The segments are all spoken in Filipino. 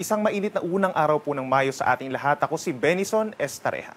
Isang mainit na unang araw po ng Mayo sa ating lahat. Ako si Benison Estareja.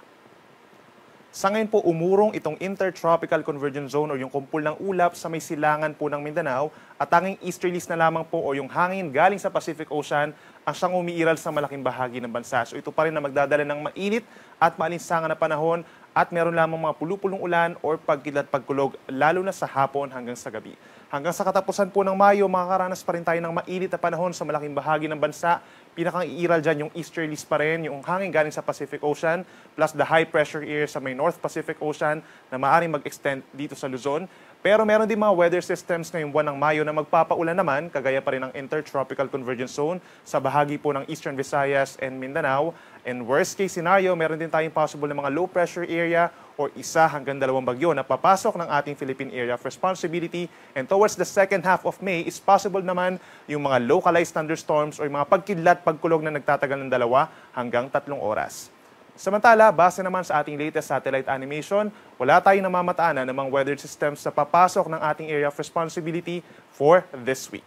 Sa ngayon po, umurong itong Intertropical Convergence Zone o yung kumpul ng ulap sa may silangan po ng Mindanao at tanging easterlies na lamang po o yung hangin galing sa Pacific Ocean ang siyang umiiral sa malaking bahagi ng bansa. So ito pa rin na magdadala ng mainit at maalinsangan na panahon at meron lamang mga pulupulong ulan o pagkidlat pagkulog lalo na sa hapon hanggang sa gabi. Hanggang sa katapusan po ng Mayo, makakaranas pa rin tayo ng mainit na panahon sa malaking bahagi ng bansa. Pinakang iiral dyan yung easterlies pa rin, yung hangin galing sa Pacific Ocean, plus the high pressure area sa may North Pacific Ocean na maaaring mag-extend dito sa Luzon. Pero meron din mga weather systems ngayong buwan ng Mayo na magpapaulan naman, kagaya pa rin ng Intertropical Convergence Zone sa bahagi po ng Eastern Visayas and Mindanao. And worst case scenario, meron din tayong possible na mga low pressure area or 1 hanggang 2 bagyo na papasok ng ating Philippine Area of Responsibility. And towards the second half of May, is possible naman yung mga localized thunderstorms or yung mga pagkidlat, pagkulog na nagtatagal ng 2 hanggang 3 oras. Samantala, base naman sa ating latest satellite animation, wala tayong namamataan ng mga weather systems sa papasok ng ating area of responsibility for this week.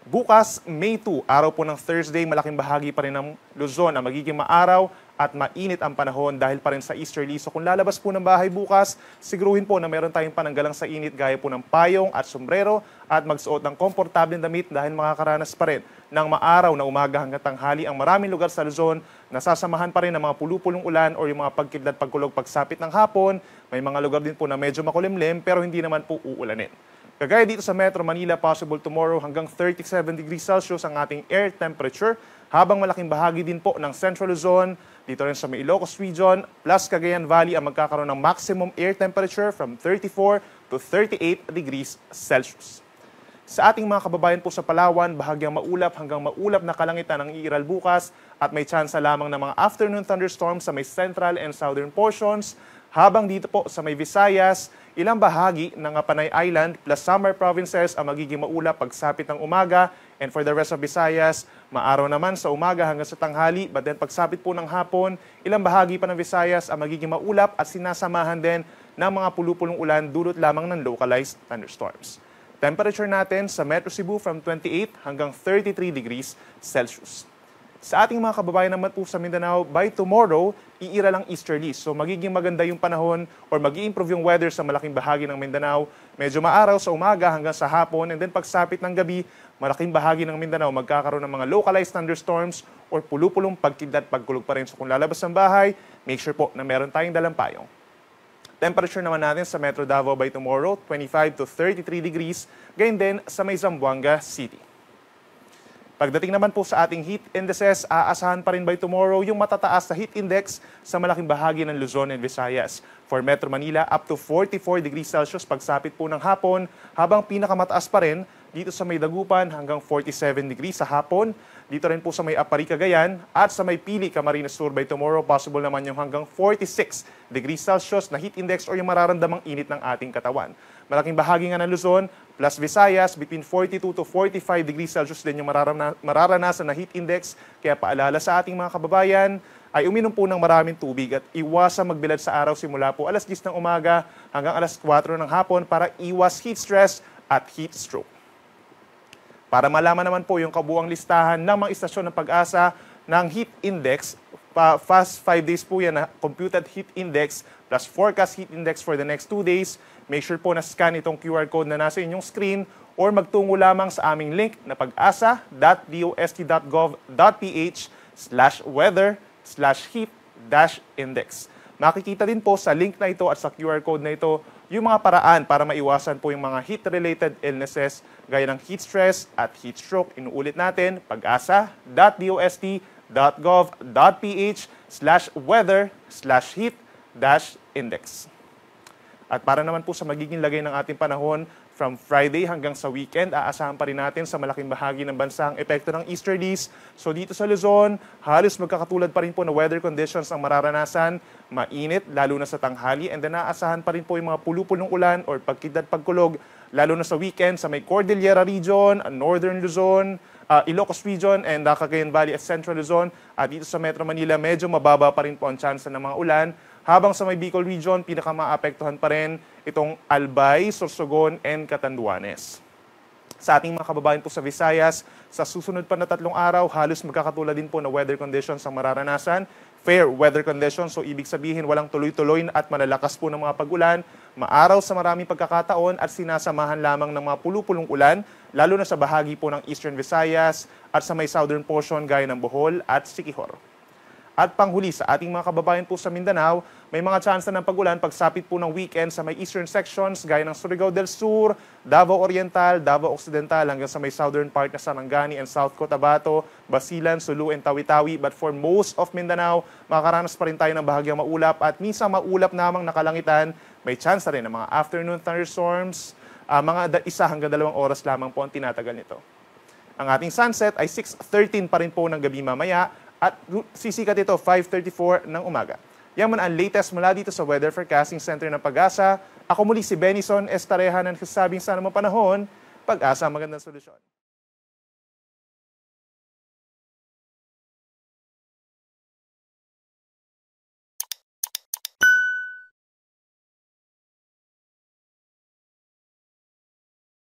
Bukas, May 2, araw po ng Thursday, malaking bahagi pa rin ng Luzon na magiging maaraw at mainit ang panahon dahil pa rin sa easterly. So kung lalabas po ng bahay bukas, siguruhin po na meron tayong pananggalang sa init gaya po ng payong at sombrero at magsuot ng komportableng damit dahil makakaranas pa rin ng maaraw na umaga hanggang tanghali ang maraming lugar sa Luzon. Nasasamahan pa rin ng mga pulupulong ulan o yung mga pagkidlat pagkulog pagsapit ng hapon. May mga lugar din po na medyo makulimlim pero hindi naman po uulanin. Kagaya dito sa Metro Manila, possible tomorrow hanggang 37 degrees Celsius ang ating air temperature, habang malaking bahagi din po ng Central Luzon, dito rin sa may Ilocos Region, plus Cagayan Valley ang magkakaroon ng maximum air temperature from 34 to 38 degrees Celsius. Sa ating mga kababayan po sa Palawan, bahagyang maulap hanggang maulap na kalangitan ang iiral bukas at may tsansa lamang ng mga afternoon thunderstorms sa may central and southern portions, habang dito po sa may Visayas, ilang bahagi ng Panay Island plus Samar provinces ang magiging maulap pagsapit ng umaga, and for the rest of Visayas, maaraw naman sa umaga hanggang sa tanghali, but then pagsapit po ng hapon, ilang bahagi pa ng Visayas ang magiging maulap at sinasamahan din ng mga pulupulong ulan dulot lamang ng localized thunderstorms. Temperature natin sa Metro Cebu from 28 hanggang 33 degrees Celsius. Sa ating mga kababayan naman po sa Mindanao, by tomorrow, iira lang easterly. So magiging maganda yung panahon or mag-i-improve yung weather sa malaking bahagi ng Mindanao. Medyo maaraw sa umaga hanggang sa hapon, and then pagsapit ng gabi, malaking bahagi ng Mindanao magkakaroon ng mga localized thunderstorms or pulupulong pagkidlat pagkulog pa rin. So kung lalabas ng bahay, make sure po na meron tayong dalang payong. Temperature naman natin sa Metro Davao by tomorrow, 25 to 33 degrees. Ganyan din sa may Zamboanga City. Pagdating naman po sa ating heat indices, aasahan pa rin by tomorrow yung matataas na heat index sa malaking bahagi ng Luzon and Visayas. For Metro Manila, up to 44 degrees Celsius pagsapit po ng hapon, habang pinakamataas pa rin dito sa may Dagupan hanggang 47 degrees sa hapon. Dito rin po sa may Apari, Cagayan at sa may Pili, Camarines Sur by tomorrow, possible naman yung hanggang 46 degrees Celsius na heat index o yung mararamdamang init ng ating katawan. Malaking bahagi nga ng Luzon plus Visayas, between 42 to 45 degrees Celsius din yung mararanasan na heat index. Kaya paalala sa ating mga kababayan ay uminom po ng maraming tubig at iwasang magbilad sa araw simula po alas 10 ng umaga hanggang alas 4 ng hapon para iwas heat stress at heat stroke. Para malaman naman po yung kabuuang listahan ng mga istasyon ng Pag-asa ng heat index, fast 5 days po yan na computed heat index plus forecast heat index for the next 2 days. Make sure po na scan itong QR code na nasa inyong screen or magtungo lamang sa aming link na pag-asa.dost.gov.ph/weather/heat-index. Makikita din po sa link na ito at sa QR code na ito yung mga paraan para maiwasan po yung mga heat-related illnesses gaya ng heat stress at heat stroke. Inuulit natin, pag-asa.dost.gov.ph/weather/heat-index. At para naman po sa magiging lagay ng ating panahon, from Friday hanggang sa weekend, aasahan pa rin natin sa malaking bahagi ng bansa ang epekto ng easterlies. So dito sa Luzon, halos magkakatulad pa rin po na weather conditions ang mararanasan, mainit, lalo na sa tanghali, and then aasahan pa rin po yung mga pulupulong ulan or pagkidlat pagkulog, lalo na sa weekend sa may Cordillera Region, Northern Luzon, Ilocos Region, and Cagayan Valley at Central Luzon. At dito sa Metro Manila, medyo mababa pa rin po ang tsansa ng mga ulan. Habang sa may Bicol Region, pinakamaapektuhan pa rin itong Albay, Sorsogon, and Catanduanes. Sa ating mga kababayan po sa Visayas, sa susunod pa na 3 araw, halos magkakatulad din po na weather conditions ang mararanasan. Fair weather conditions, so ibig sabihin walang tuloy-tuloy at malalakas po ng mga pag-ulan, maaraw sa maraming pagkakataon at sinasamahan lamang ng mga pulu-pulong ulan, lalo na sa bahagi po ng Eastern Visayas at sa may southern portion gaya ng Bohol at Siquijor. At panghuli sa ating mga kababayan po sa Mindanao, may mga chance na ng pag-ulan pagsapit po ng weekend sa may eastern sections gaya ng Surigao del Sur, Davao Oriental, Davao Occidental hanggang sa may southern part na Sarangani and South Cotabato, Basilan, Sulu and Tawi-Tawi. But for most of Mindanao, makakaranas pa rin tayo ng bahagyang maulap at minsan maulap namang nakalangitan. May chance na rin ng mga afternoon thunderstorms, mga 1 hanggang 2 oras lamang po ang tinatagal nito. Ang ating sunset ay 6:13 pa rin po ng gabi mamaya at sisikat ito 5:34 ng umaga. Yan man ang latest mula dito sa Weather Forecasting Center ng Pag-asa. Ako muli si Benison Estareha ng nagsasabing sana mo panahon, Pag-asa, magandang solusyon.